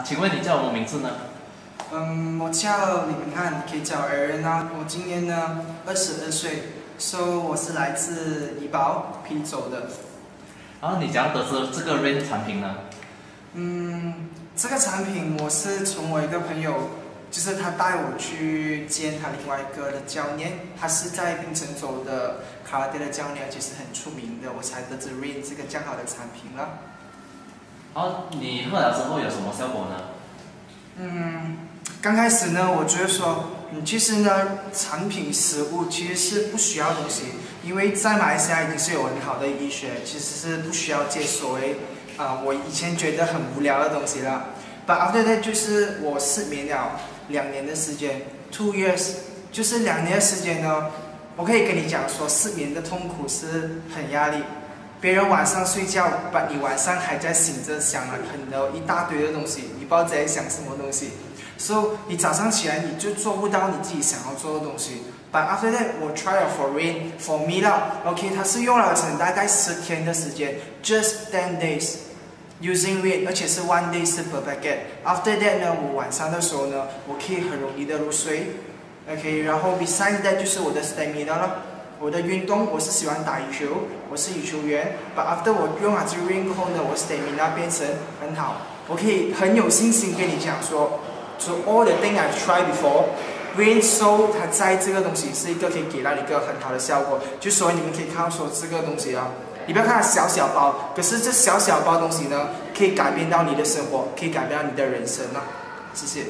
请问你叫什么名字呢？我叫李明翰，可以叫我 Aaron 啊。我今年呢22岁我是来自怡保啤酒的。然后你怎样得知这个 Rain 产品呢？这个产品我是从我一个朋友，就是他带我去见他另外一个的教练，他是在槟城州的卡拉爹的教练，而且是很出名的，我才得知 Rain 这个这样好的产品了。然后你喝了之后有什么效果呢？刚开始呢，我觉得说，其实呢，产品食物其实是不需要东西，因为在马来西亚已经是有很好的医学，其实是不需要接所谓我以前觉得很无聊的东西了。But after that 就是我失眠了2年的时间 ，2 years， 就是2年的时间呢，我可以跟你讲说，失眠的痛苦是很压力。别人晚上睡觉，把你晚上还在醒着想了一大堆的东西，你不知道在想什么东西。So 你早上起来你就做不到你自己想要做的东西。But after that 我 try it for Rain for me 啦 ，OK， 它是用了大概10天的时间 ，just 10 days using Rain， 而且是1 day 是 per packet。After that 呢，我晚上的时候呢，我可以很容易的入睡 ，OK， 然后 besides that 就是我的 stamina 了。我的运动，我是喜欢打羽球，我是羽球员。But after 我用了这个 Rain 过后呢，我 stamina 变成很好，我可以很有信心跟你讲说 ，so all the thing I've tried before，Rain So 它在这个东西是一个可以给到你一个很好的效果。就所以你们可以看到说这个东西啊，你不要看它小小包，可是这小小包东西呢，可以改变到你的生活，可以改变到你的人生啊。谢谢。